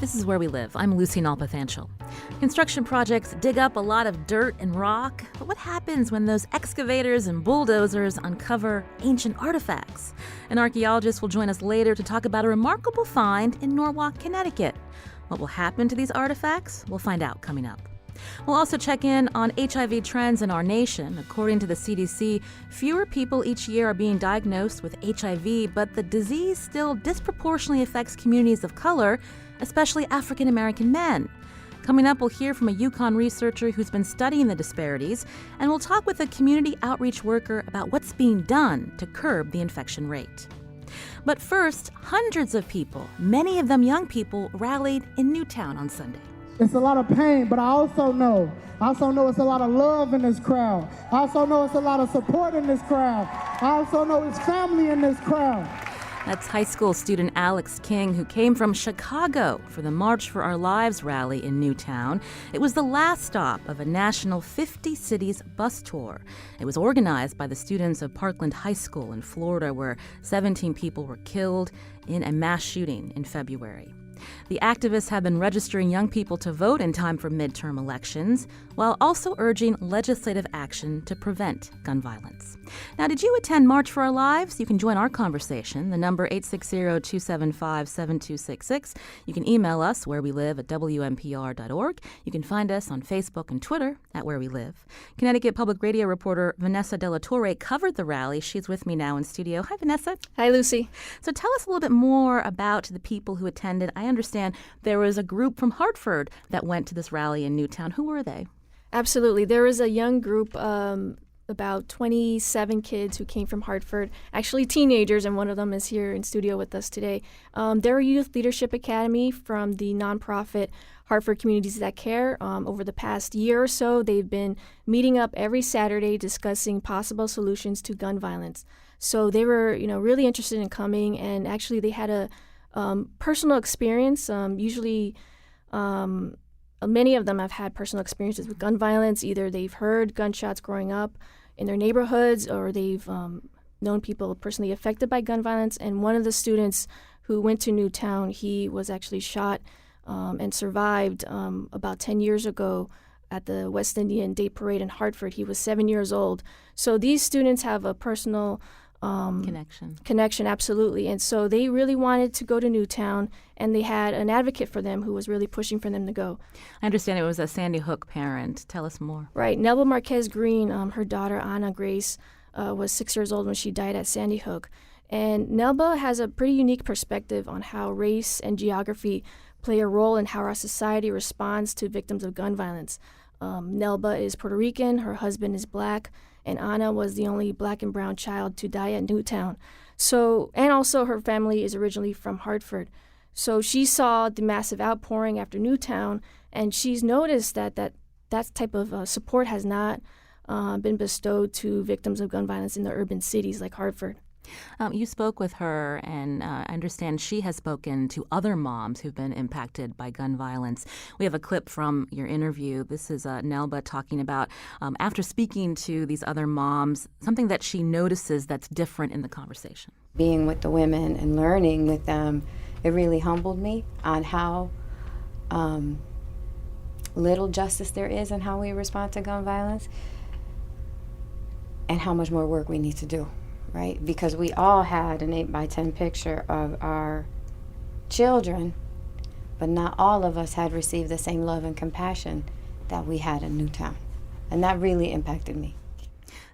This is Where We Live. I'm Lucy Nalpathanchel. Construction projects dig up a lot of dirt and rock, but what happens when those excavators and bulldozers uncover ancient artifacts? An archaeologist will join us later to talk about a remarkable find in Norwalk, Connecticut. What will happen to these artifacts? We'll find out coming up. We'll also check in on HIV trends in our nation. According to the CDC, fewer people each year are being diagnosed with HIV, but the disease still disproportionately affects communities of color, especially African American men. Coming up, we'll hear from a Yukon researcher who's been studying the disparities, and we'll talk with a community outreach worker about what's being done to curb the infection rate. But first, hundreds of people, many of them young people, rallied in Newtown on Sunday. It's a lot of pain, but I also know it's a lot of love in this crowd. I also know it's a lot of support in this crowd. I also know it's family in this crowd. That's high school student Alex King, who came from Chicago for the March for Our Lives rally in Newtown. It was the last stop of a national 50 cities bus tour. It was organized by the students of Parkland High School in Florida, where 17 people were killed in a mass shooting in February. The activists have been registering young people to vote in time for midterm elections, while also urging legislative action to prevent gun violence. Now, did you attend March for Our Lives? You can join our conversation. The number 860-275-7266. You can email us, wherewelive@WNPR.org. You can find us on Facebook and Twitter at Where We Live. Connecticut Public Radio reporter Vanessa De La Torre covered the rally. She's with me now in studio. Hi, Vanessa. Hi, Lucy. So tell us a little bit more about the people who attended. I understand there was a group from Hartford that went to this rally in Newtown. Who were they? Absolutely. There was a young group, about 27 kids who came from Hartford, actually teenagers, and one of them is here in studio with us today. They're a Youth Leadership Academy from the nonprofit Hartford Communities That Care. Over the past year or so, they've been meeting up every Saturday discussing possible solutions to gun violence. So they were, really interested in coming, and actually they had a personal experience. Many of them have had personal experiences with gun violence. Either they've heard gunshots growing up in their neighborhoods, or they've known people personally affected by gun violence. And one of the students who went to Newtown, he was actually shot and survived about 10 years ago at the West Indian Day Parade in Hartford. He was 7 years old. So these students have a personal connection, absolutely. And so they really wanted to go to Newtown, and they had an advocate for them who was really pushing for them to go. I understand it was a Sandy Hook parent. Tell us more. Right. Nelba Marquez Green, her daughter, Anna Grace, was 6 years old when she died at Sandy Hook. And Nelba has a pretty unique perspective on how race and geography play a role in how our society responds to victims of gun violence. Nelba is Puerto Rican, her husband is Black, and Anna was the only Black and brown child to die at Newtown. And also her family is originally from Hartford. So she saw the massive outpouring after Newtown, and she's noticed that type of support has not been bestowed to victims of gun violence in the urban cities like Hartford. You spoke with her, and I understand she has spoken to other moms who've been impacted by gun violence. We have a clip from your interview. This is Nelba talking about, after speaking to these other moms, something that she notices that's different in the conversation. Being with the women and learning with them, it really humbled me on how little justice there is in how we respond to gun violence, and how much more work we need to do. Right? Because we all had an 8x10 picture of our children, but not all of us had received the same love and compassion that we had in Newtown. And that really impacted me.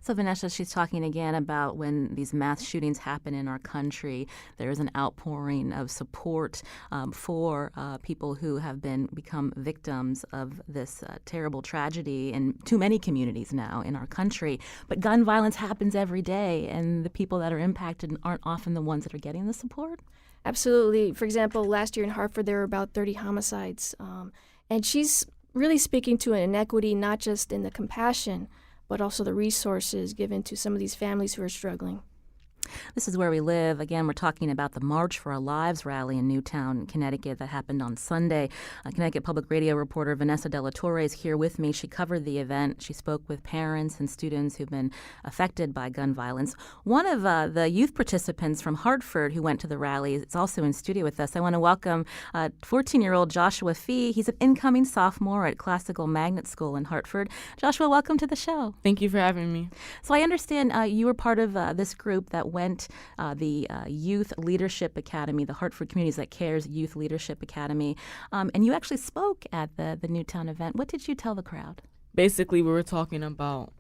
So Vanessa, she's talking again about when these mass shootings happen in our country, there is an outpouring of support for people who have become victims of this terrible tragedy in too many communities now in our country. But gun violence happens every day, and the people that are impacted aren't often the ones that are getting the support. Absolutely. For example, last year in Hartford, there were about 30 homicides. And she's really speaking to an inequity, not just in the compassion, but also the resources given to some of these families who are struggling. This is Where We Live. Again, we're talking about the March for Our Lives rally in Newtown, Connecticut that happened on Sunday. Connecticut Public Radio reporter Vanessa De La Torre is here with me. She covered the event. She spoke with parents and students who've been affected by gun violence. One of the youth participants from Hartford who went to the rally is also in studio with us. I want to welcome 14-year-old Joshua Fee. He's an incoming sophomore at Classical Magnet School in Hartford. Joshua, welcome to the show. Thank you for having me. So I understand you were part of this group that went the Youth Leadership Academy, the Hartford Communities That Cares Youth Leadership Academy, and you actually spoke at the Newtown event. What did you tell the crowd? Basically, we were talking about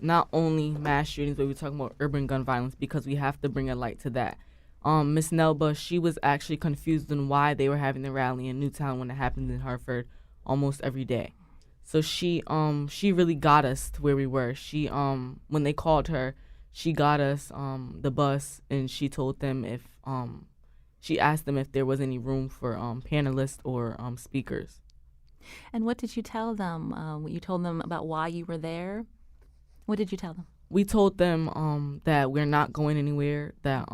not only mass shootings, but we were talking about urban gun violence because we have to bring a light to that. Miss Nelba, she was actually confused on why they were having the rally in Newtown when it happened in Hartford almost every day. So she really got us to where we were. She when they called her, she got us the bus, and she told them she asked them if there was any room for panelists or speakers. And what did you tell them? You told them about why you were there. What did you tell them? We told them that we're not going anywhere, that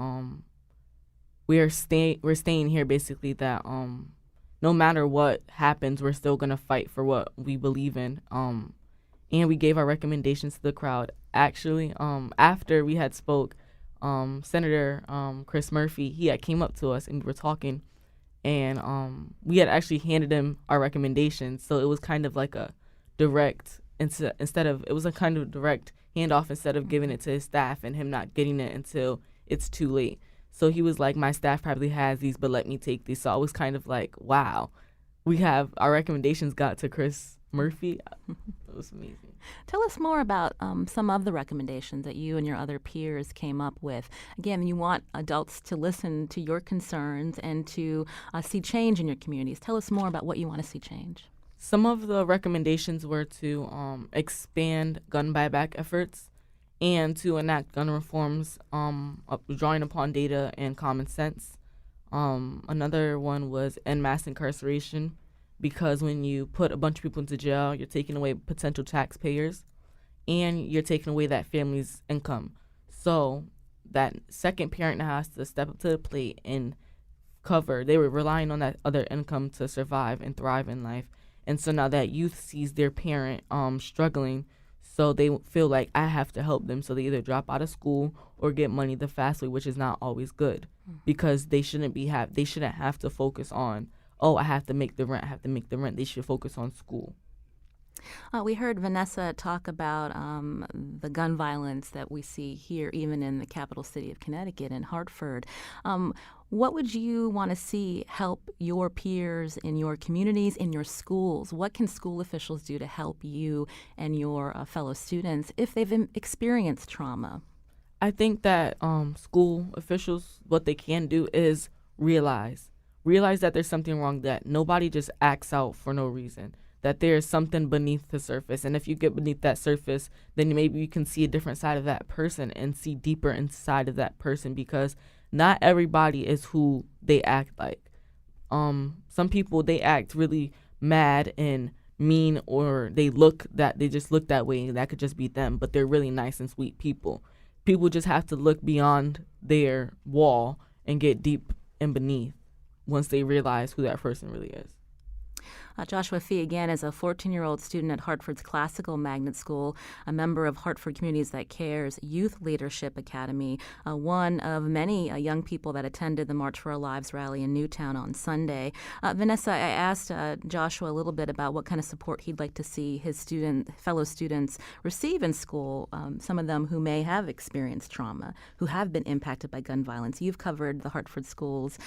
we're staying here, basically, that no matter what happens, we're still going to fight for what we believe in. And we gave our recommendations to the crowd. Actually, after we had spoke, Senator Chris Murphy, he had came up to us and we were talking, and we had actually handed him our recommendations. So it was kind of like a direct it was a kind of direct handoff instead of giving it to his staff and him not getting it until it's too late. So he was like, my staff probably has these, but let me take these. So I was kind of like, wow, our recommendations got to Chris Murphy. It was amazing. Tell us more about some of the recommendations that you and your other peers came up with. Again, you want adults to listen to your concerns and to see change in your communities. Tell us more about what you want to see change. Some of the recommendations were to expand gun buyback efforts and to enact gun reforms drawing upon data and common sense. Another one was end mass incarceration, because when you put a bunch of people into jail, you're taking away potential taxpayers and you're taking away that family's income. So that second parent has to step up to the plate and they were relying on that other income to survive and thrive in life. And so now that youth sees their parent struggling, so they feel like I have to help them. So they either drop out of school or get money the fast way, which is not always good, because they shouldn't have to focus on, oh, I have to make the rent. They should focus on school. We heard Vanessa talk about the gun violence that we see here, even in the capital city of Connecticut, in Hartford. What would you want to see help your peers in your communities, in your schools? What can school officials do to help you and your fellow students if they've experienced trauma? I think that school officials, what they can do is realize that there's something wrong, that nobody just acts out for no reason, that there's something beneath the surface. And if you get beneath that surface, then maybe you can see a different side of that person and see deeper inside of that person, because not everybody is who they act like. Some people, they act really mad and mean, or they just look that way, and that could just be them, but they're really nice and sweet people. People just have to look beyond their wall and get deep and beneath once they realize who that person really is. Joshua Fee, again, is a 14-year-old student at Hartford's Classical Magnet School, a member of Hartford Communities That Cares Youth Leadership Academy, one of many young people that attended the March for Our Lives rally in Newtown on Sunday. Vanessa, I asked Joshua a little bit about what kind of support he'd like to see his fellow students receive in school, some of them who may have experienced trauma, who have been impacted by gun violence. You've covered the Hartford schools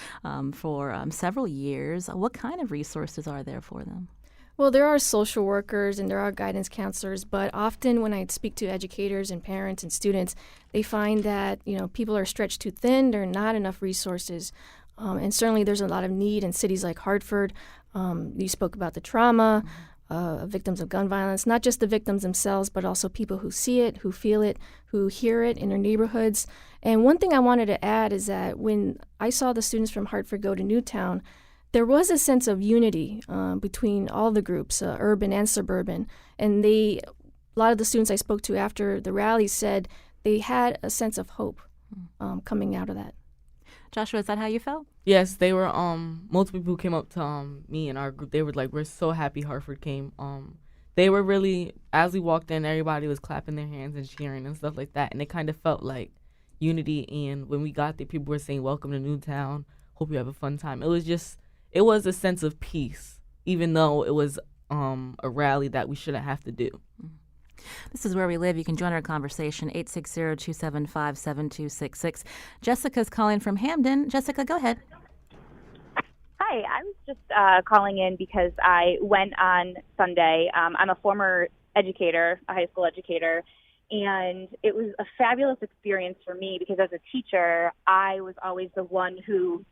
for several years. What kind of resources are there for them? Well, there are social workers and there are guidance counselors, but often when I speak to educators and parents and students, they find that, people are stretched too thin. There are not enough resources. And certainly there's a lot of need in cities like Hartford. You spoke about the trauma, victims of gun violence, not just the victims themselves, but also people who see it, who feel it, who hear it in their neighborhoods. And one thing I wanted to add is that when I saw the students from Hartford go to Newtown, there was a sense of unity between all the groups, urban and suburban. And a lot of the students I spoke to after the rally said they had a sense of hope. coming out of that. Joshua, is that how you felt? Yes, they were. Multiple people came up to me and our group. They were like, "We're so happy Hartford came." They were really, as we walked in, everybody was clapping their hands and cheering and stuff like that, and it kind of felt like unity. And when we got there, people were saying, "Welcome to Newtown. Hope you have a fun time." It was a sense of peace, even though it was a rally that we shouldn't have to do. This is Where We Live. You can join our conversation, 860-275-7266. Jessica's calling from Hamden. Jessica, go ahead. Hi, I was just calling in because I went on Sunday. I'm a former educator, a high school educator, and it was a fabulous experience for me because as a teacher, I was always the one who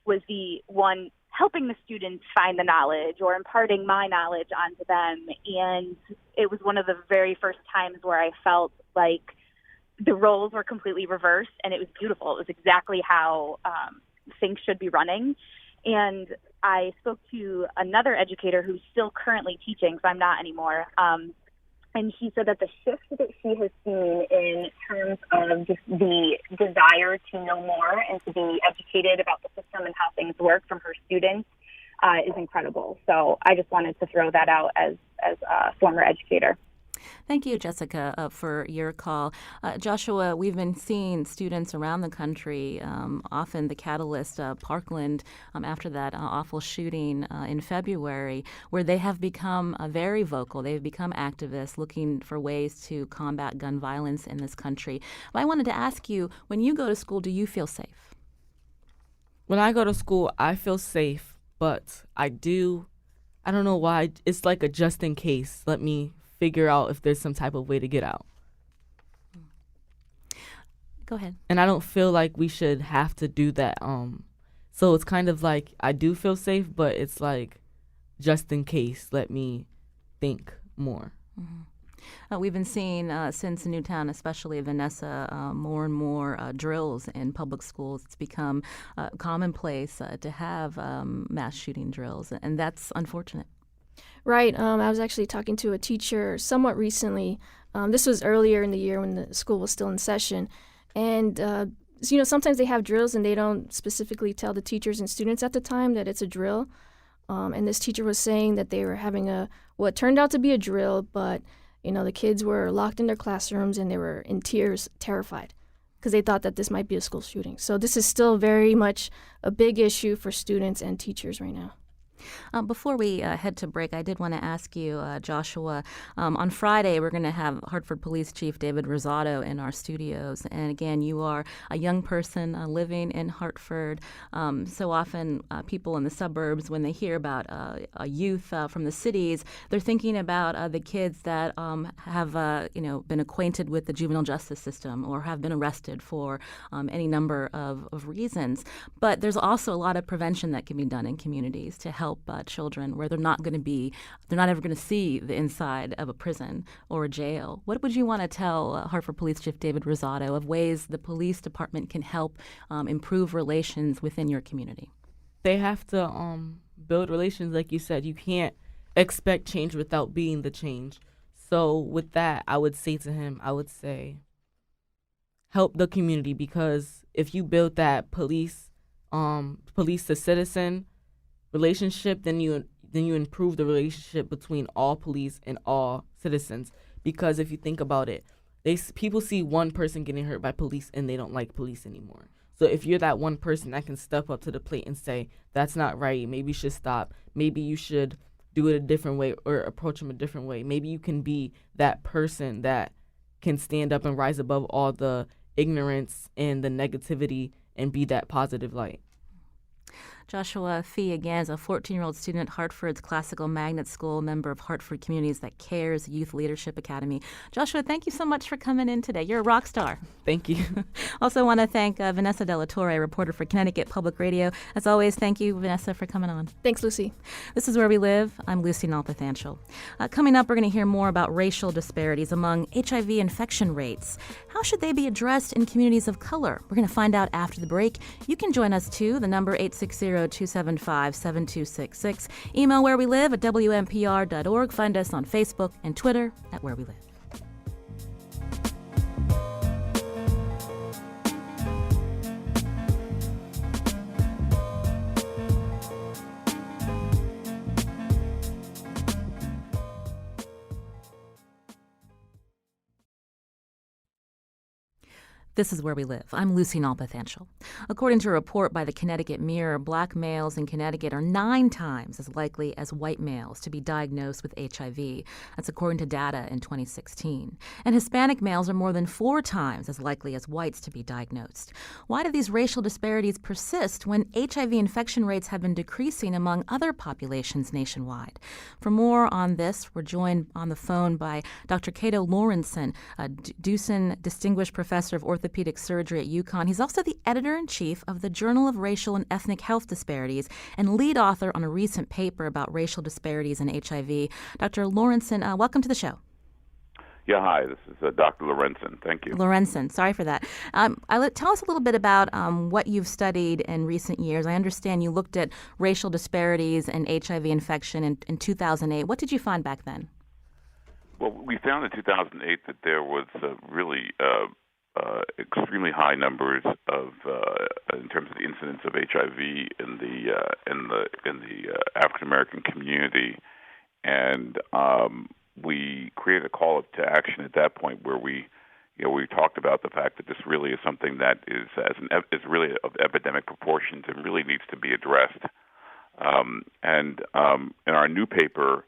was the one helping the students find the knowledge or imparting my knowledge onto them. And it was one of the very first times where I felt like the roles were completely reversed, and it was beautiful. It was exactly how things should be running. And I spoke to another educator who's still currently teaching, so I'm not anymore. And she said that the shift that she has seen in terms of just the desire to know more and to be educated about the system and how things work from her students is incredible. So I just wanted to throw that out as a former educator. Thank you, Jessica, for your call. Joshua, we've been seeing students around the country, often the catalyst, Parkland, after that awful shooting in February, where they have become very vocal. They've become activists looking for ways to combat gun violence in this country. But I wanted to ask you, when you go to school, do you feel safe? When I go to school, I feel safe, but I don't know why. It's like a just in case. Let me figure out if there's some type of way to get out. Go ahead. And I don't feel like we should have to do that. So it's kind of like I do feel safe, but it's like just in case, let me think more. Mm-hmm. We've been seeing since Newtown, especially Vanessa, more and more drills in public schools. It's become commonplace to have mass shooting drills, and that's unfortunate. Right. I was actually talking to a teacher somewhat recently. This was earlier in the year when the school was still in session. And, sometimes they have drills and they don't specifically tell the teachers and students at the time that it's a drill. And this teacher was saying that they were having what turned out to be a drill, but, the kids were locked in their classrooms and they were in tears, terrified, because they thought that this might be a school shooting. So this is still very much a big issue for students and teachers right now. Before we head to break, I did want to ask you, Joshua, on Friday we're going to have Hartford Police Chief David Rosado in our studios. And again, you are a young person living in Hartford. So often people in the suburbs, when they hear about a youth from the cities, they're thinking about the kids that have been acquainted with the juvenile justice system or have been arrested for any number of reasons. But there's also a lot of prevention that can be done in communities to help children where they're not ever going to see the inside of a prison or a jail. What would you want to tell Hartford Police Chief David Rosado of ways the police department can help improve relations within your community? They have to build relations, like you said. You can't expect change without being the change. So with that, I would say to him, help the community, because if you build that police to citizen relationship, then you improve the relationship between all police and all citizens. Because if you think about it, people see one person getting hurt by police and they don't like police anymore. So if you're that one person that can step up to the plate and say, that's not right, maybe you should stop, maybe you should do it a different way or approach them a different way. Maybe you can be that person that can stand up and rise above all the ignorance and the negativity and be that positive light. Joshua Fee, again, is a 14-year-old student at Hartford's Classical Magnet School, member of Hartford Communities That Cares Youth Leadership Academy. Joshua, thank you so much for coming in today. You're a rock star. Thank you. Also want to thank Vanessa De La Torre, reporter for Connecticut Public Radio. As always, thank you, Vanessa, for coming on. Thanks, Lucy. This is Where We Live. I'm Lucy Nalpathanchel. Coming up, we're going to hear more about racial disparities among HIV infection rates. How should they be addressed in communities of color? We're going to find out after the break. You can join us, too. The number 860-275-7266. Email wherewelive@wnpr.org. Find us on Facebook and Twitter at Where We Live. This is Where We Live. I'm Lucy Nalpathanchel. According to a report by the Connecticut Mirror, black males in Connecticut are 9 times as likely as white males to be diagnosed with HIV. That's according to data in 2016. And Hispanic males are more than 4 times as likely as whites to be diagnosed. Why do these racial disparities persist when HIV infection rates have been decreasing among other populations nationwide? For more on this, we're joined on the phone by Dr. Cato Lawrenson, a Dewson Distinguished Professor of Orthopedic Surgery at UConn. He's also the editor-in-chief of the Journal of Racial and Ethnic Health Disparities and lead author on a recent paper about racial disparities in HIV. Dr. Lawrenson, welcome to the show. Yeah, hi, this is Dr. Lawrenson. Thank you. Lawrenson, sorry for that. Tell us a little bit about what you've studied in recent years. I understand you looked at racial disparities and HIV infection in 2008. What did you find back then? Well, we found in 2008 that there was really extremely high numbers of, in terms of the incidence of HIV in the African American community, and we created a call to action at that point where we talked about the fact that this really is something that is really of epidemic proportions and really needs to be addressed. And in our new paper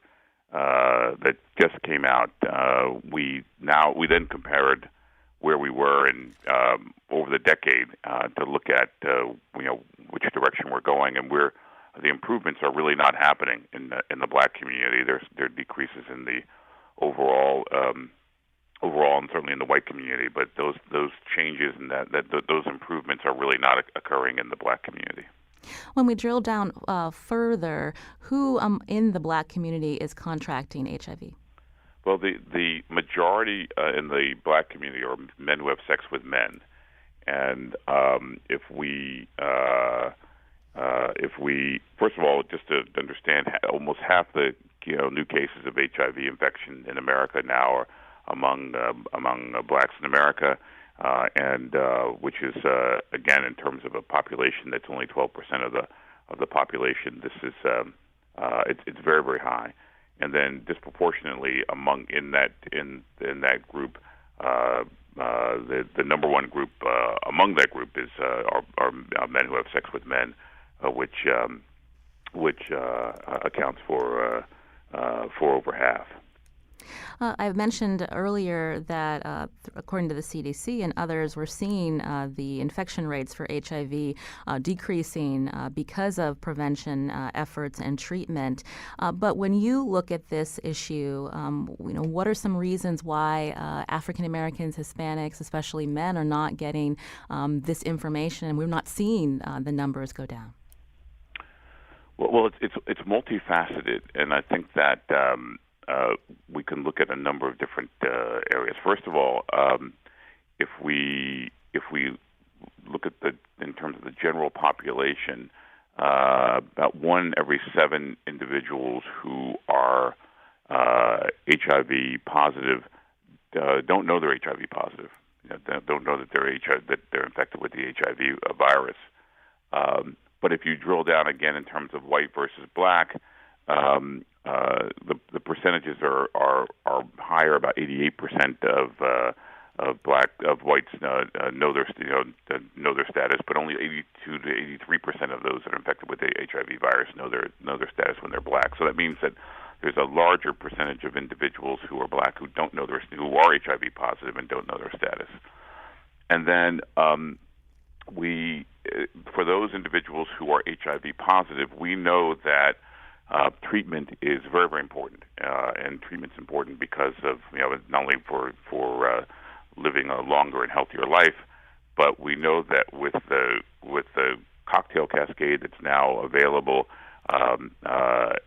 that just came out, we then compared where we were in over the decade to look at which direction we're going, and where the improvements are really not happening in the black community. There are decreases in the overall, and certainly in the white community, but those changes and those improvements are really not occurring in the black community. When we drill down further, who in the black community is contracting HIV? Well, the majority in the black community are men who have sex with men, and if we first of all, just to understand, almost half the new cases of HIV infection in America now are among blacks in America, and which is again, in terms of a population that's only 12% of the population. This is it's very, very high. And then disproportionately in that group, the number one group among that group is are men who have sex with men, which accounts for over half. I mentioned earlier that according to the CDC and others, we're seeing the infection rates for HIV decreasing because of prevention efforts and treatment. But when you look at this issue, what are some reasons why African Americans, Hispanics, especially men, are not getting this information, and we're not seeing the numbers go down? Well, it's multifaceted, and I think that we can look at a number of different areas. First of all, if we look at in terms of the general population, about 1 every 7 individuals who are HIV positive don't know they're HIV positive. Don't know that they're infected with the HIV virus. But if you drill down again in terms of white versus black, the percentages are higher. About 88% of whites know their status, but only 82 to 83% of those that are infected with the HIV virus know their status when they're black. So that means that there's a larger percentage of individuals who are black who who are HIV positive and don't know their status. And then for those individuals who are HIV positive, we know that treatment is very, very important, and treatment's important because of not only for living a longer and healthier life, but we know that with the cocktail cascade that's now available, that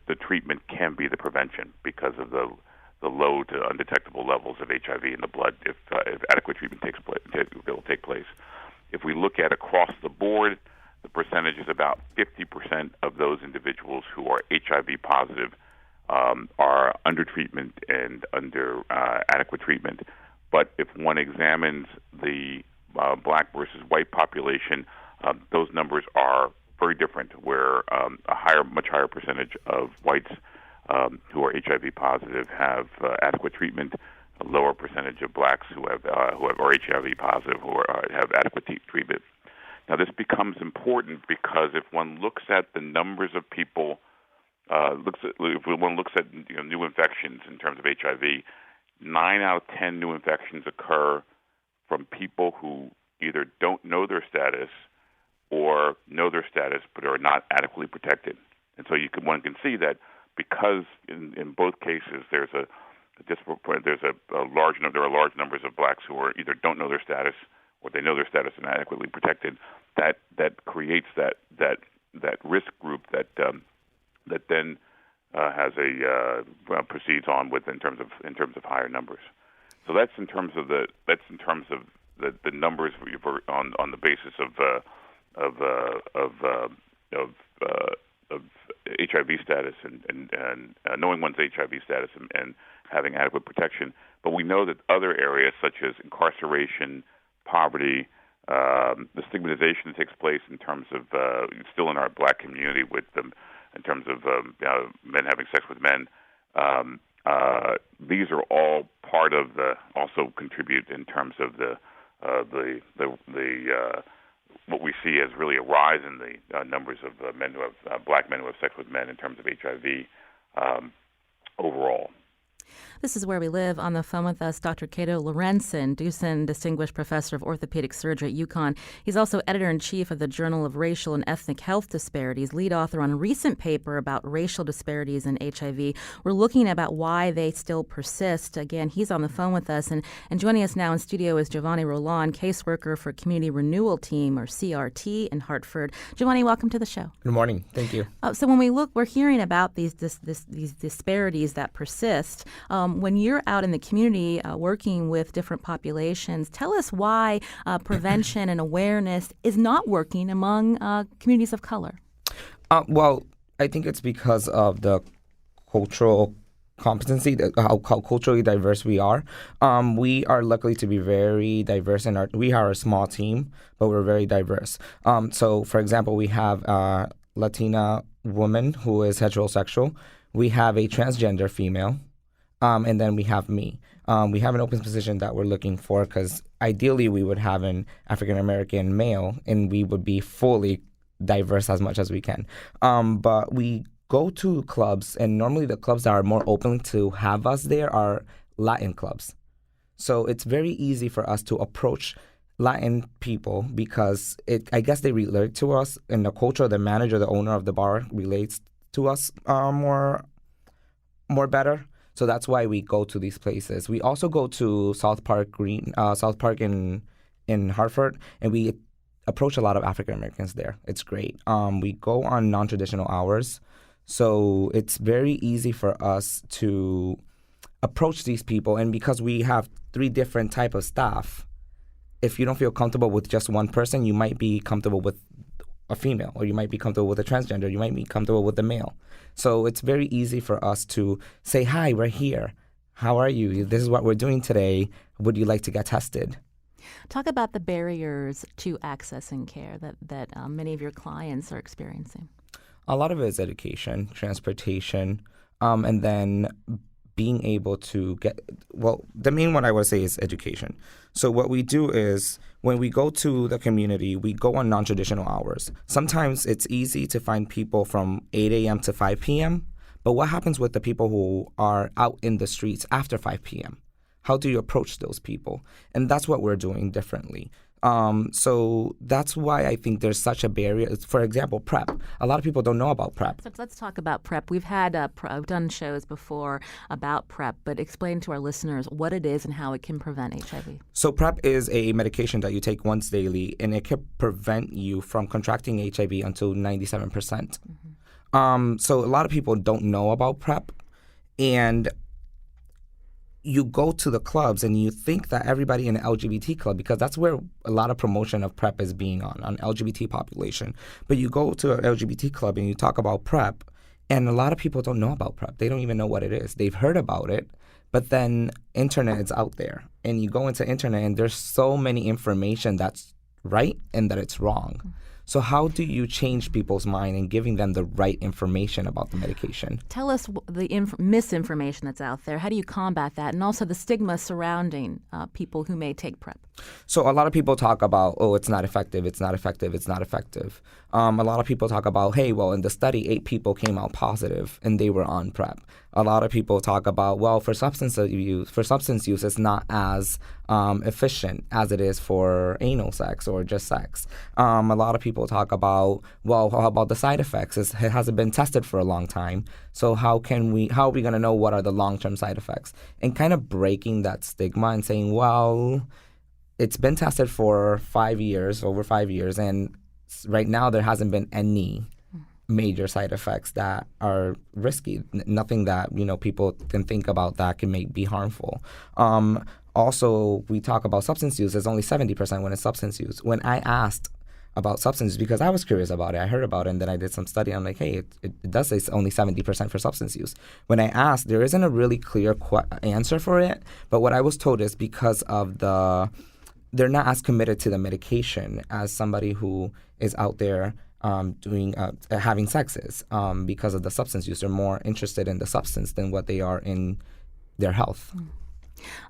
the treatment can be the prevention because of the low to undetectable levels of HIV in the blood. If adequate treatment will take place. If we look at across the board, the percentage is about 50% of those individuals who are HIV positive are under treatment and under adequate treatment. But if one examines the black versus white population, those numbers are very different, where a much higher percentage of whites who are HIV positive have adequate treatment, a lower percentage of blacks who have or HIV positive who have adequate treatment. Now, this becomes important because if one looks at the numbers of people, if one looks at new infections in terms of HIV, 9 out of 10 new infections occur from people who either don't know their status or know their status but are not adequately protected. And so one can see that because in both cases there are large numbers of blacks who are either don't know their status or they know their status and adequately protected. That creates that risk group that then has proceeds on with in terms of higher numbers. So that's in terms of the numbers on the basis of HIV status and knowing one's HIV status and having adequate protection. But we know that other areas such as incarceration, poverty, the stigmatization that takes place in terms of still in our black community in terms of men having sex with men. These are all part of also contribute in terms of the what we see as really a rise in the numbers of men who have black men who have sex with men in terms of HIV overall. This is Where We Live. On the phone with us, Dr. Cato Lorenzen, Deussen Distinguished Professor of Orthopedic Surgery at UConn. He's also editor-in-chief of the Journal of Racial and Ethnic Health Disparities, lead author on a recent paper about racial disparities in HIV. We're looking about why they still persist. Again, he's on the phone with us. And joining us now in studio is Giovanni Roland, caseworker for Community Renewal Team, or CRT, in Hartford. Giovanni, welcome to the show. Good morning. Thank you. So when we look, we're hearing about these disparities that persist. When you're out in the community working with different populations, tell us why prevention and awareness is not working among communities of color. Well, I think it's because of the cultural competency, how culturally diverse we are. We are lucky to be very diverse, and we are a small team, but we're very diverse. So, for example, we have a Latina woman who is heterosexual. We have a transgender female. And then we have me. We have an open position that we're looking for because ideally we would have an African-American male and we would be fully diverse as much as we can. But we go to clubs, and normally the clubs that are more open to have us there are Latin clubs. So it's very easy for us to approach Latin people because I guess they relate to us, and the culture, the manager, the owner of the bar relates to us more better. So that's why we go to these places. We also go to South Park in Hartford, and we approach a lot of African Americans there. It's great. We go on non-traditional hours, so it's very easy for us to approach these people. And because we have 3 different type of staff, if you don't feel comfortable with just one person, you might be comfortable with a female, or you might be comfortable with a transgender, you might be comfortable with a male. So it's very easy for us to say, hi, we're here. How are you? This is what we're doing today. Would you like to get tested? Talk about the barriers to accessing care that many of your clients are experiencing. A lot of it is education, transportation, and then being able to the main one I would say is education. So what we do is when we go to the community, we go on non-traditional hours. Sometimes it's easy to find people from 8 a.m. to 5 p.m., but what happens with the people who are out in the streets after 5 p.m.? How do you approach those people? And that's what we're doing differently. So that's why I think there's such a barrier. For example, PrEP. A lot of people don't know about PrEP. So let's talk about PrEP. We've had I've done shows before about PrEP, but explain to our listeners what it is and how it can prevent HIV. So PrEP is a medication that you take once daily, and it can prevent you from contracting HIV until 97%. Mm-hmm. So a lot of people don't know about PrEP, and you go to the clubs and you think that everybody in the LGBT club, because that's where a lot of promotion of PrEP is being on LGBT population. But you go to an LGBT club and you talk about PrEP, and a lot of people don't know about PrEP. They don't even know what it is. They've heard about it, but then internet is out there. And you go into internet and there's so many information that's right and that it's wrong. So how do you change people's mind and giving them the right information about the medication? Tell us the misinformation that's out there. How do you combat that? And also the stigma surrounding people who may take PrEP. So a lot of people talk about, oh, it's not effective, it's not effective, it's not effective. A lot of people talk about, hey, well, in the study, 8 people came out positive and they were on PrEP. A lot of people talk about, well, for substance use, it's not as efficient as it is for anal sex or just sex. A lot of people talk about, well, how about the side effects? It hasn't been tested for a long time. So how are we going to know what are the long-term side effects? And kind of breaking that stigma and saying, well, it's been tested for over 5 years, and right now there hasn't been any major side effects that are risky. Nothing that people can think about that can be harmful. Also, we talk about substance use. It's only 70% when it's substance use. When I asked about substance use, because I was curious about it, I heard about it, and then I did some study. I'm like, hey, it does say it's only 70% for substance use. When I asked, there isn't a really clear answer for it. But what I was told is because of they're not as committed to the medication as somebody who is out there having sex is because of the substance use. They're more interested in the substance than what they are in their health.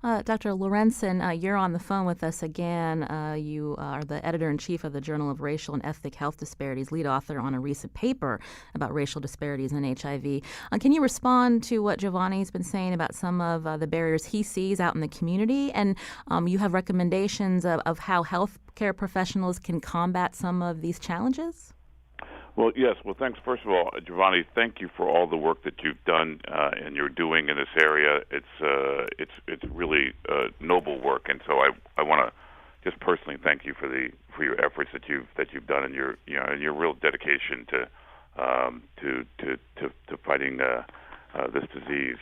Dr. Lorenzen, you're on the phone with us again. You are the editor-in-chief of the Journal of Racial and Ethnic Health Disparities, lead author on a recent paper about racial disparities in HIV. Can you respond to what Giovanni's been saying about some of the barriers he sees out in the community? And you have recommendations of how healthcare professionals can combat some of these challenges? Well, yes. Well, thanks. First of all, Giovanni, thank you for all the work that you've done and you're doing in this area. It's really noble work, and so I want to just personally thank you for your efforts that you've done and your real dedication to fighting this disease.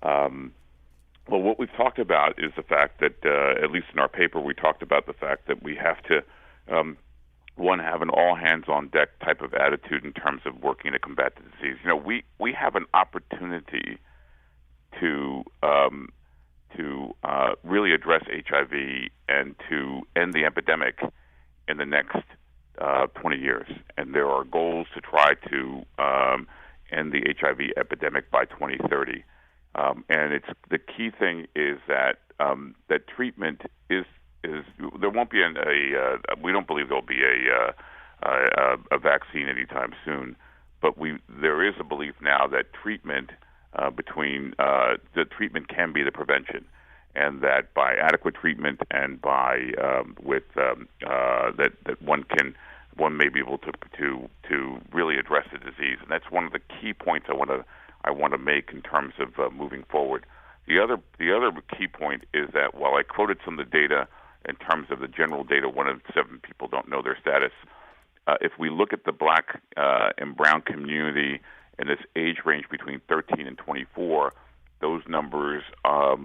Well, what we've talked about is the fact that, at least in our paper, we talked about the fact that we have to have an all-hands-on-deck type of attitude in terms of working to combat the disease. We have an opportunity to really address HIV and to end the epidemic in the next 20 years. And there are goals to try to end the HIV epidemic by 2030. And the key thing is that that treatment is there won't be we don't believe there'll be a vaccine anytime soon, but there is a belief now that treatment the treatment can be the prevention, and that by adequate treatment and by that one may be able to really address the disease, and that's one of the key points I want to make in terms of moving forward. The other key point is that while I quoted some of the data in terms of the general data, 1 in 7 people don't know their status. If we look at the Black and Brown community in this age range between 13 and 24, those numbers are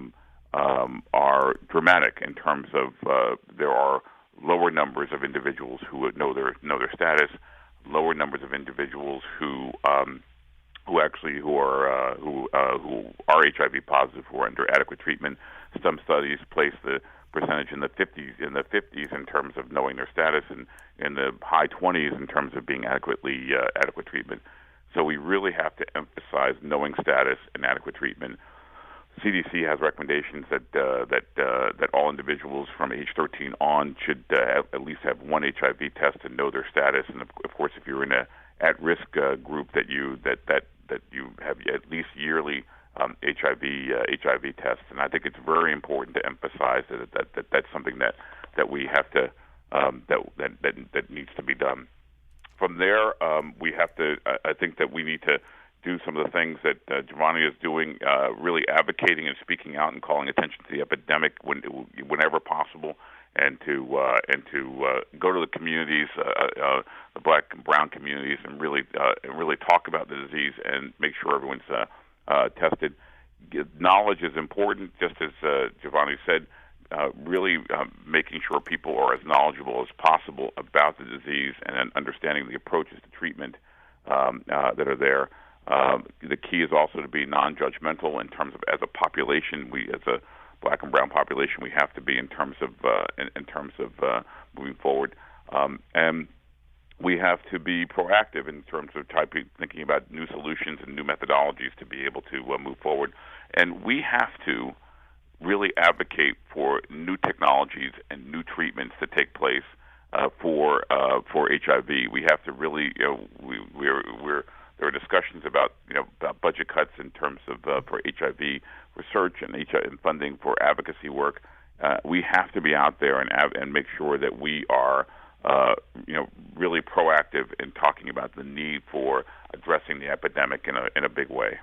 dramatic in terms of there are lower numbers of individuals who would know their status, lower numbers of individuals who are HIV positive, who are under adequate treatment. Some studies place the percentage in the 50s in terms of knowing their status, and in the high 20s in terms of being adequate treatment. So we really have to emphasize knowing status and adequate treatment. CDC has recommendations that all individuals from age 13 on should at least have one HIV test and know their status. And of course, if you're in a at-risk group, that you have at least yearly HIV tests. And I think it's very important to emphasize that that's something that we have to that needs to be done. From there, we have to. I think that we need to do some of the things that Giovanni is doing, really advocating and speaking out and calling attention to the epidemic whenever possible, and to go to the communities, the Black and Brown communities, and really talk about the disease and make sure everyone's tested. Knowledge is important, just as Giovanni said. Really making sure people are as knowledgeable as possible about the disease and understanding the approaches to treatment that are there. The key is also to be non-judgmental in terms of, as a population, as a Black and Brown population, we have to be in terms of moving forward. And we have to be proactive in terms of thinking about new solutions and new methodologies to be able to move forward. And we have to really advocate for new technologies and new treatments to take place for HIV. We have to really, there are discussions about budget cuts in terms of for HIV research and funding for advocacy work. We have to be out there and make sure that we are really proactive in talking about the need for addressing the epidemic in a big way.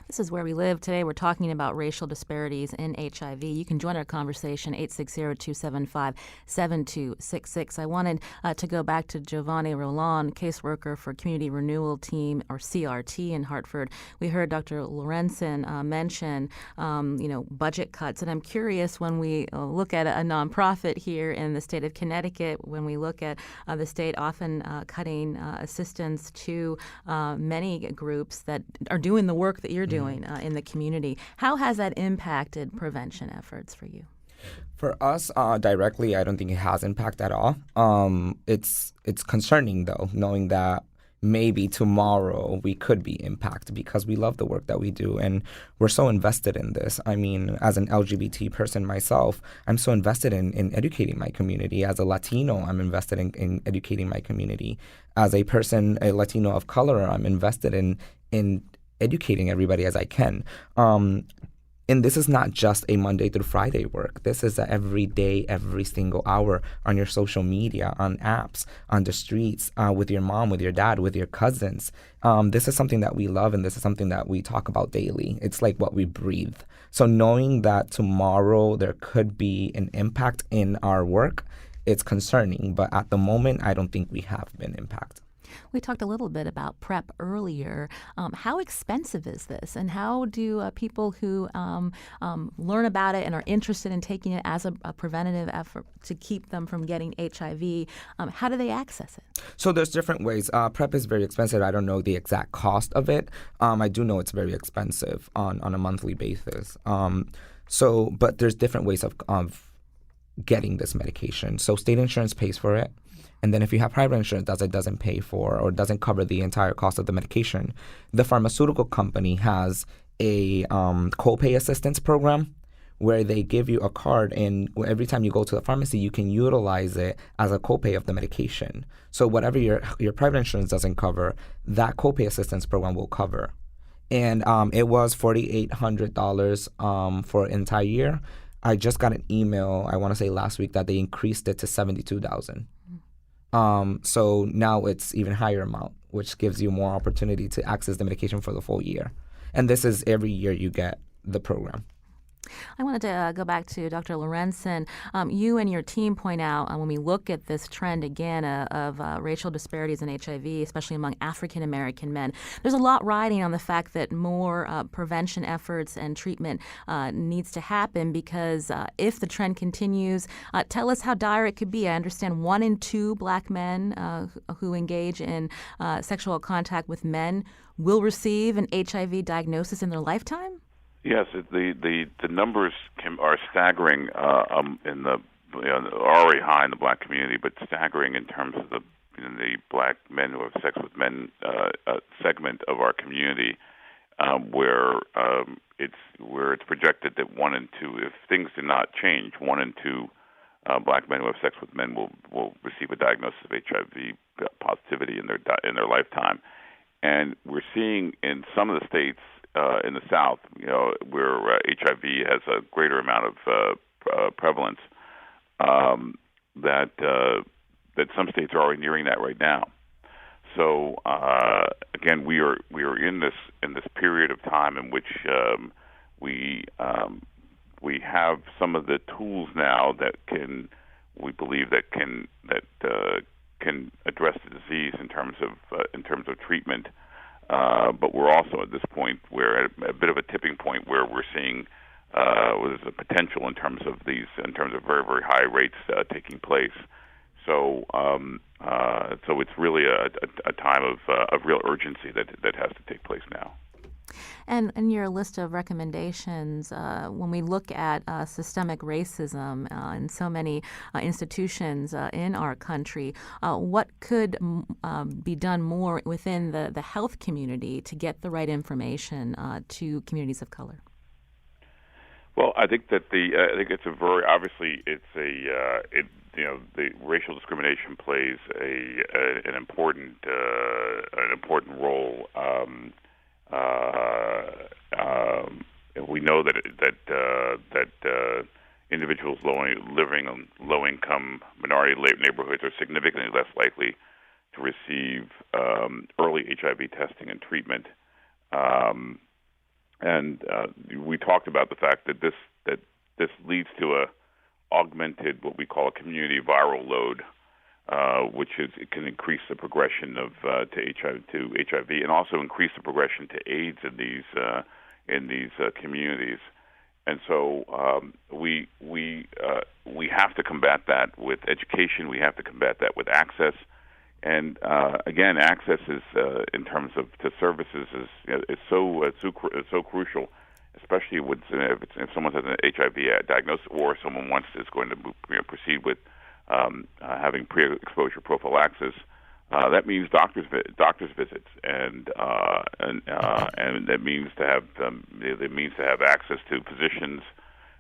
This is Where We Live. Today we're talking about racial disparities in HIV. You can join our conversation, 860-275-7266. I wanted to go back to Giovanni Roland, caseworker for Community Renewal Team, or CRT, in Hartford. We heard Dr. Lorenzen mention, budget cuts. And I'm curious, when we look at a nonprofit here in the state of Connecticut, when we look at the state often cutting assistance to many groups that are doing the work that you're doing in the community. How has that impacted prevention efforts for you? For us, directly, I don't think it has impact at all. It's concerning, though, knowing that maybe tomorrow we could be impacted because we love the work that we do and we're so invested in this. I mean, as an LGBT person myself, I'm so invested in educating my community. As a Latino, I'm invested in educating my community. As a person, a Latino of color, I'm invested in educating everybody as I can. And this is not just a Monday through Friday work. This is every day, every single hour on your social media, on apps, on the streets, with your mom, with your dad, with your cousins. This is something that we love, and this is something that we talk about daily. It's like what we breathe. So knowing that tomorrow there could be an impact in our work, it's concerning. But at the moment, I don't think we have been impacted. We talked a little bit about PrEP earlier. How expensive is this, and how do people who learn about it and are interested in taking it as a preventative effort to keep them from getting HIV, how do they access it? So there's different ways. PrEP is very expensive. I don't know the exact cost of it. I do know it's very expensive on a monthly basis. But there's different ways of getting this medication. So state insurance pays for it. And then if you have private insurance that it doesn't pay for or doesn't cover the entire cost of the medication, the pharmaceutical company has a copay assistance program where they give you a card, and every time you go to the pharmacy, you can utilize it as a copay of the medication. So whatever your private insurance doesn't cover, that copay assistance program will cover. And it was $4,800 for an entire year. I just got an email, I want to say last week, that they increased it to $72,000. So now it's even higher amount, which gives you more opportunity to access the medication for the full year. And this is every year you get the program. I wanted to go back to Dr. Lorenzen. You and your team point out when we look at this trend again of racial disparities in HIV, especially among African American men, there's a lot riding on the fact that more prevention efforts and treatment needs to happen, because if the trend continues, tell us how dire it could be. I understand 1 in 2 black men who engage in sexual contact with men will receive an HIV diagnosis in their lifetime? Yes, the numbers are staggering. Already high in the black community, but staggering in terms of the black men who have sex with men segment of our community, where it's projected that 1 in 2, if things do not change, 1 in 2 black men who have sex with men will receive a diagnosis of HIV positivity in their lifetime, and we're seeing in some of the states. In the South, where HIV has a greater amount of prevalence, that some states are already nearing that right now. So again, we are in this period of time in which we have some of the tools now that we believe can address the disease in terms of treatment. But we're also at this point, we're at a bit of a tipping point where we're seeing there's a potential in terms of very, very high rates taking place. So it's really a time of real urgency that has to take place now. And in your list of recommendations, when we look at systemic racism in so many institutions in our country, what could be done more within the health community to get the right information to communities of color? Well, I think that I think it's a very obviously the racial discrimination plays an important role. We know that individuals living in low-income minority neighborhoods are significantly less likely to receive early HIV testing and treatment. And we talked about the fact that this leads to a augmented, what we call a community viral load, it can increase the progression to HIV, and also increase the progression to AIDS in these communities. And so we have to combat that with education. We have to combat that with access. And again, access is in terms of to services is so crucial, especially if someone has an HIV diagnosis or someone is going to proceed with having pre-exposure prophylaxis. That means doctor's visits, and that means to have access to physicians,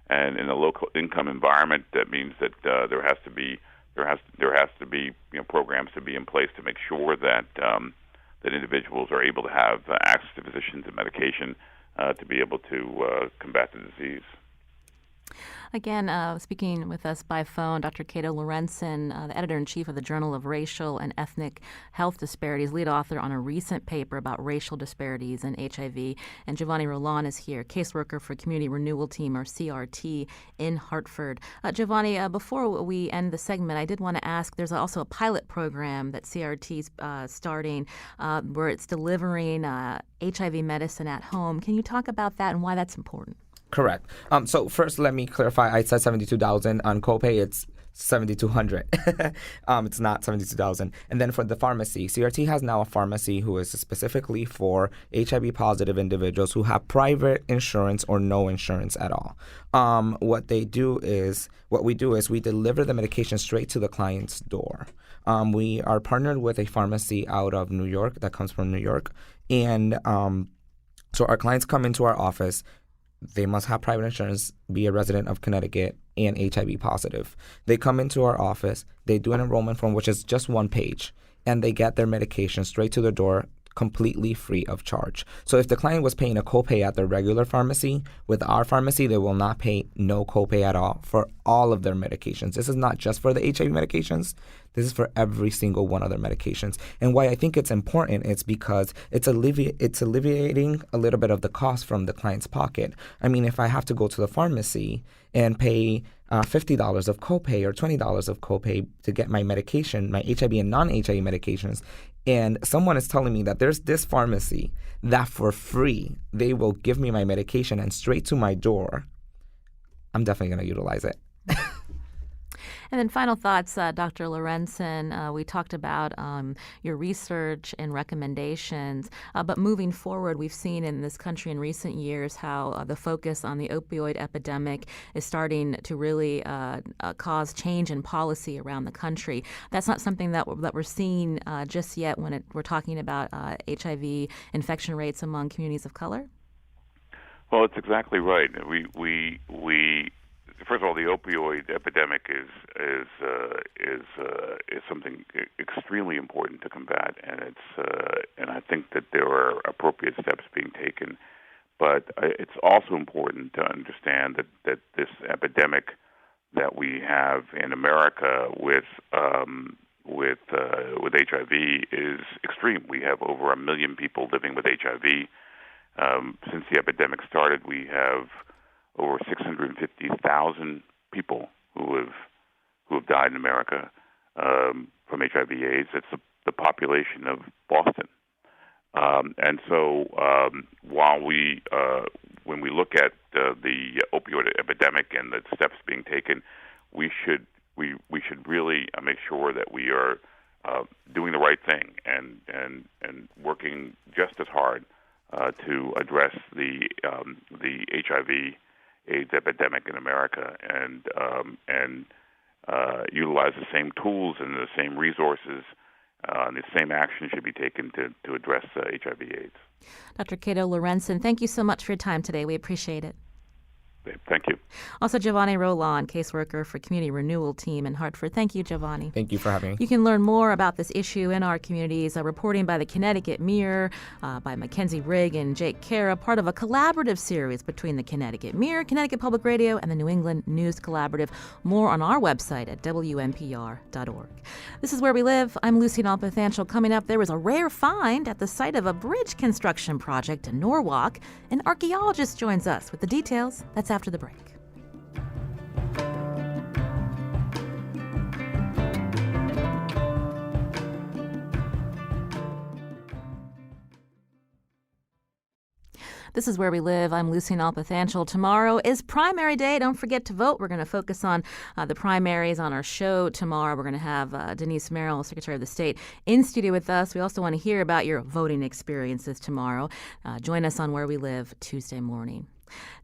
and in a local income environment, that means that there has to be programs to be in place to make sure that that individuals are able to have access to physicians and medication to be able to combat the disease. Again, speaking with us by phone, Dr. Cato Lorenzen, the editor-in-chief of the Journal of Racial and Ethnic Health Disparities, lead author on a recent paper about racial disparities in HIV. And Giovanni Roland is here, caseworker for Community Renewal Team, or CRT, in Hartford. Giovanni, before we end the segment, I did want to ask, there's also a pilot program that CRT's starting where it's delivering HIV medicine at home. Can you talk about that and why that's important? Correct. So first, let me clarify. I said $72,000 on copay. It's $7,200. It's not $72,000. And then for the pharmacy, CRT has now a pharmacy who is specifically for HIV positive individuals who have private insurance or no insurance at all. What we do is we deliver the medication straight to the client's door. We are partnered with a pharmacy out of New York that comes from New York, and so our clients come into our office. They must have private insurance, be a resident of Connecticut, and HIV positive. They come into our office, they do an enrollment form, which is just one page, and they get their medication straight to their door, completely free of charge. So if the client was paying a copay at their regular pharmacy, with our pharmacy, they will not pay no copay at all for all of their medications. This is not just for the HIV medications. This is for every single one of their medications. And why I think it's important is because it's alleviating a little bit of the cost from the client's pocket. I mean, if I have to go to the pharmacy and pay $50 of copay or $20 of copay to get my medication, my HIV and non-HIV medications, and someone is telling me that there's this pharmacy that for free, they will give me my medication and straight to my door, I'm definitely going to utilize it. And then final thoughts, Dr. Lorenzen. We talked about your research and recommendations, but moving forward, we've seen in this country in recent years how the focus on the opioid epidemic is starting to really cause change in policy around the country. That's not something that we're seeing just yet when we're talking about HIV infection rates among communities of color? Well, it's exactly right. We first of all, the opioid epidemic is something extremely important to combat, and I think that there are appropriate steps being taken. But it's also important to understand that this epidemic that we have in America with HIV is extreme. We have over 1 million people living with HIV. Since the epidemic started, we have over 650,000 people who have died in America from HIV/AIDS. It's the population of Boston. And so, while when we look at the opioid epidemic and the steps being taken, we should really make sure that we are doing the right thing and working just as hard to address the HIV/AIDS epidemic in America, and utilize the same tools and the same resources. The same action should be taken to address HIV/AIDS. Dr. Cato Lorenzen, thank you so much for your time today. We appreciate it. Thank you. Also, Giovanni Roland, caseworker for Community Renewal Team in Hartford. Thank you, Giovanni. Thank you for having me. You can learn more about this issue in our communities. Reporting by the Connecticut Mirror, by Mackenzie Rigg and Jake Cara, part of a collaborative series between the Connecticut Mirror, Connecticut Public Radio, and the New England News Collaborative. More on our website at WNPR.org. This is Where We Live. I'm Lucy Nalpathanchel. Coming up, there was a rare find at the site of a bridge construction project in Norwalk. An archaeologist joins us with the details. That's after the break. This is Where We Live. I'm Lucy Nalpathanchel. Tomorrow is primary day. Don't forget to vote. We're going to focus on the primaries on our show tomorrow. We're going to have Denise Merrill, Secretary of the State, in studio with us. We also want to hear about your voting experiences tomorrow. Join us on Where We Live Tuesday morning.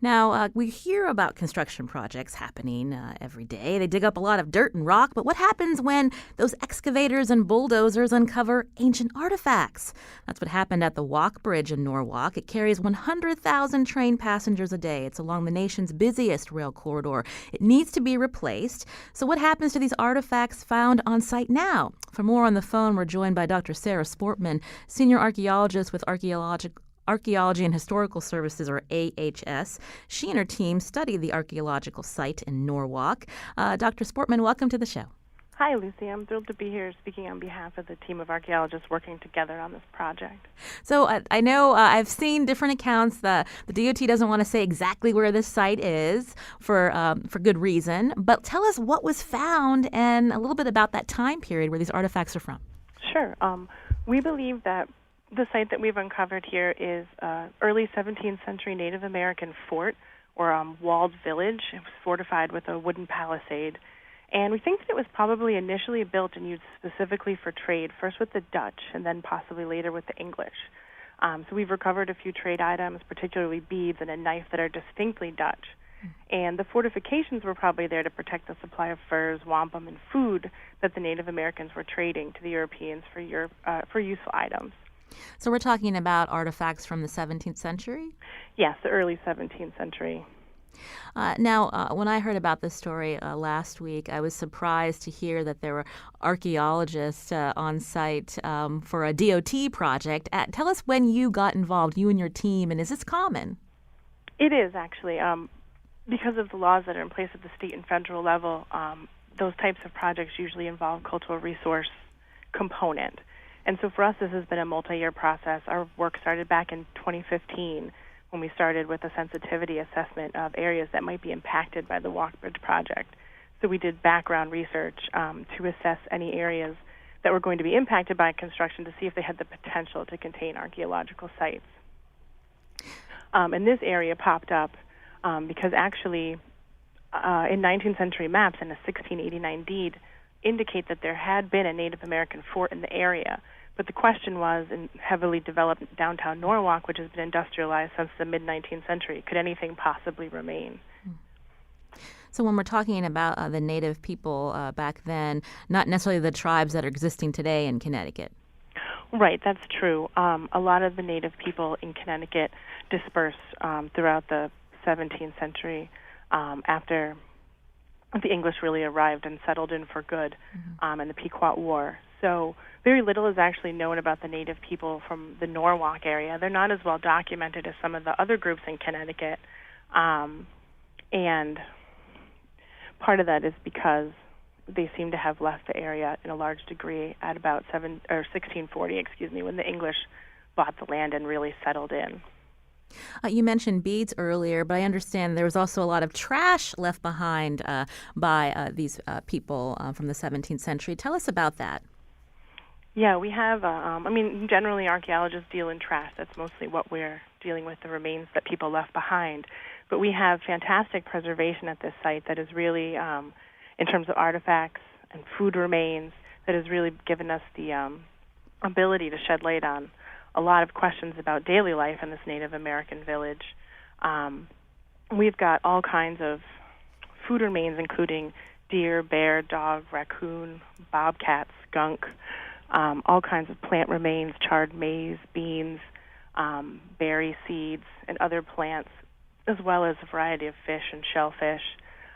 Now, we hear about construction projects happening every day. They dig up a lot of dirt and rock, but what happens when those excavators and bulldozers uncover ancient artifacts? That's what happened at the Walk Bridge in Norwalk. It carries 100,000 train passengers a day. It's along the nation's busiest rail corridor. It needs to be replaced. So what happens to these artifacts found on site now? For more on the phone, we're joined by Dr. Sarah Sportman, senior archaeologist with Archaeology and Historical Services, or AHS. She and her team studied the archaeological site in Norwalk. Dr. Sportman, welcome to the show. Hi, Lucy. I'm thrilled to be here speaking on behalf of the team of archaeologists working together on this project. So I know I've seen different accounts. The DOT doesn't want to say exactly where this site is for good reason. But tell us what was found and a little bit about that time period where these artifacts are from. Sure. We believe that the site that we've uncovered here is early 17th century Native American fort or walled village. It was fortified with a wooden palisade. And we think that it was probably initially built and used specifically for trade, first with the Dutch and then possibly later with the English. So we've recovered a few trade items, particularly beads and a knife that are distinctly Dutch. And the fortifications were probably there to protect the supply of furs, wampum, and food that the Native Americans were trading to the Europeans for useful items. So we're talking about artifacts from the 17th century? Yes, the early 17th century. Now, when I heard about this story last week, I was surprised to hear that there were archaeologists on site for a DOT project. Tell us when you got involved, you and your team, and is this common? It is, actually. Because of the laws that are in place at the state and federal level, those types of projects usually involve cultural resource component. And so for us, this has been a multi-year process. Our work started back in 2015 when we started with a sensitivity assessment of areas that might be impacted by the Walk Bridge project. So we did background research to assess any areas that were going to be impacted by construction to see if they had the potential to contain archaeological sites. And this area popped up because actually in 19th century maps and a 1689 deed indicate that there had been a Native American fort in the area. But the question was, in heavily developed downtown Norwalk, which has been industrialized since the mid-19th century, could anything possibly remain? So when we're talking about the Native people back then, not necessarily the tribes that are existing today in Connecticut. Right, that's true. A lot of the Native people in Connecticut dispersed throughout the 17th century after the English really arrived and settled in for good in the Pequot War. So very little is actually known about the Native people from the Norwalk area. They're not as well documented as some of the other groups in Connecticut. And part of that is because they seem to have left the area in a large degree at about 1640, when the English bought the land and really settled in. You mentioned beads earlier, but I understand there was also a lot of trash left behind by these people from the 17th century. Tell us about that. Yeah, we have, generally archaeologists deal in trash. That's mostly what we're dealing with, the remains that people left behind. But we have fantastic preservation at this site that is really, in terms of artifacts and food remains, that has really given us the ability to shed light on a lot of questions about daily life in this Native American village. We've got all kinds of food remains, including deer, bear, dog, raccoon, bobcat, skunk, all kinds of plant remains, charred maize, beans, berry seeds, and other plants, as well as a variety of fish and shellfish.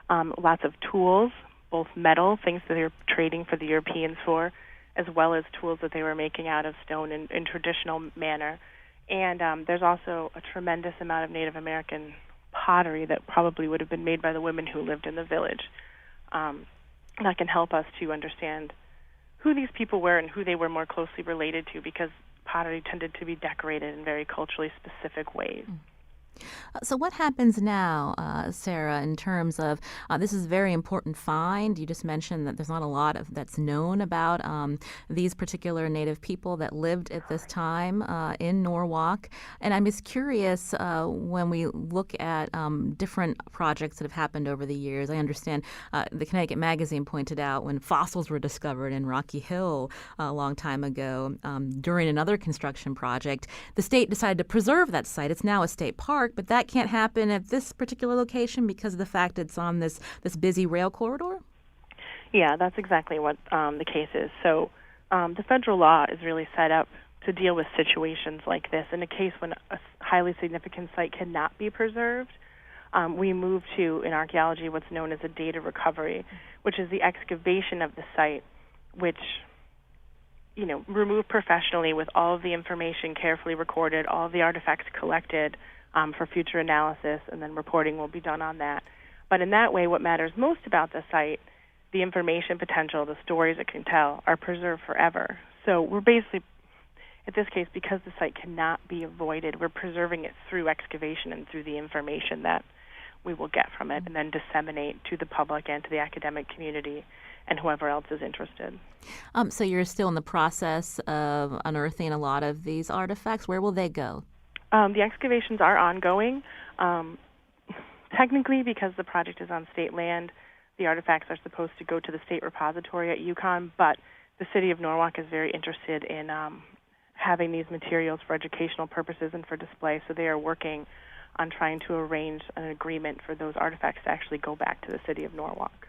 Lots of tools, both metal, things that they were trading for the Europeans for, as well as tools that they were making out of stone in traditional manner. And there's also a tremendous amount of Native American pottery that probably would have been made by the women who lived in the village. That can help us to understand who these people were and who they were more closely related to, because pottery tended to be decorated in very culturally specific ways. So what happens now, Sarah, in terms of this is a very important find? You just mentioned that there's not a lot of that's known about these particular Native people that lived at this time in Norwalk. And I'm just curious, when we look at different projects that have happened over the years, I understand the Connecticut Magazine pointed out when fossils were discovered in Rocky Hill a long time ago during another construction project, the state decided to preserve that site. It's now a state park, but that can't happen at this particular location because of the fact it's on this busy rail corridor? Yeah, that's exactly what the case is. So the federal law is really set up to deal with situations like this. In a case when a highly significant site cannot be preserved, we move to, in archaeology, what's known as a data recovery, which is the excavation of the site, which removed professionally with all of the information carefully recorded, all of the artifacts collected, for future analysis, and then reporting will be done on that. But in that way, what matters most about the site, the information potential, the stories it can tell, are preserved forever. So we're basically, in this case, because the site cannot be avoided, we're preserving it through excavation and through the information that we will get from it and then disseminate to the public and to the academic community and whoever else is interested. So you're still in the process of unearthing a lot of these artifacts. Where will they go? The excavations are ongoing. Technically, because the project is on state land, the artifacts are supposed to go to the state repository at UConn, but the city of Norwalk is very interested in having these materials for educational purposes and for display, so they are working on trying to arrange an agreement for those artifacts to actually go back to the city of Norwalk.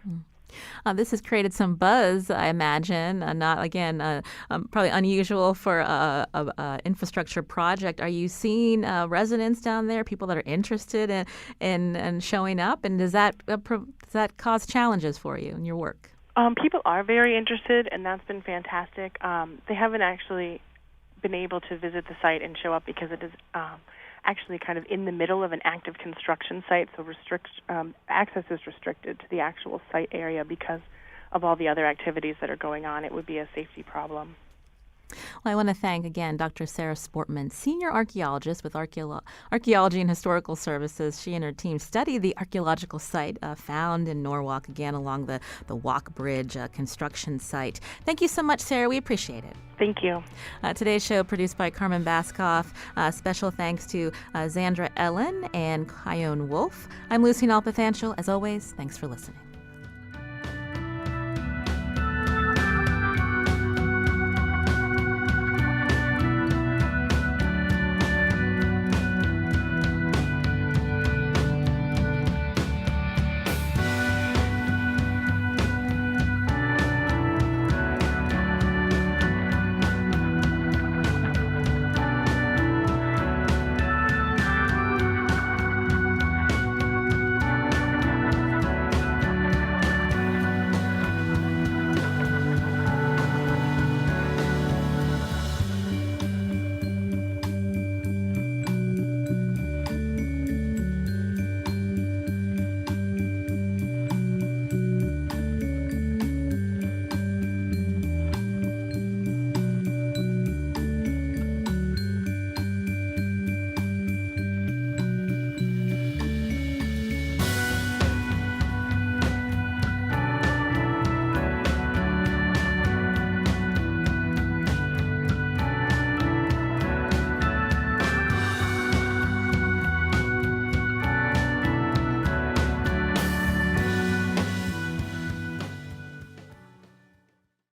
This has created some buzz, I imagine. Not again, probably unusual for a infrastructure project. Are you seeing residents down there, people that are interested in showing up, and does that cause challenges for you in your work? People are very interested, and that's been fantastic. They haven't actually been able to visit the site and show up because it is actually kind of in the middle of an active construction site, so access is restricted to the actual site area because of all the other activities that are going on. It would be a safety problem. Well, I want to thank again Dr. Sarah Sportman, senior archaeologist with Archaeology and Historical Services. She and her team study the archaeological site found in Norwalk, again along the Walk Bridge construction site. Thank you so much, Sarah. We appreciate it. Thank you. Today's show produced by Carmen Baskoff. Special thanks to Zandra Ellen and Kyone Wolf. I'm Lucy Nalpathanchel. As always, thanks for listening.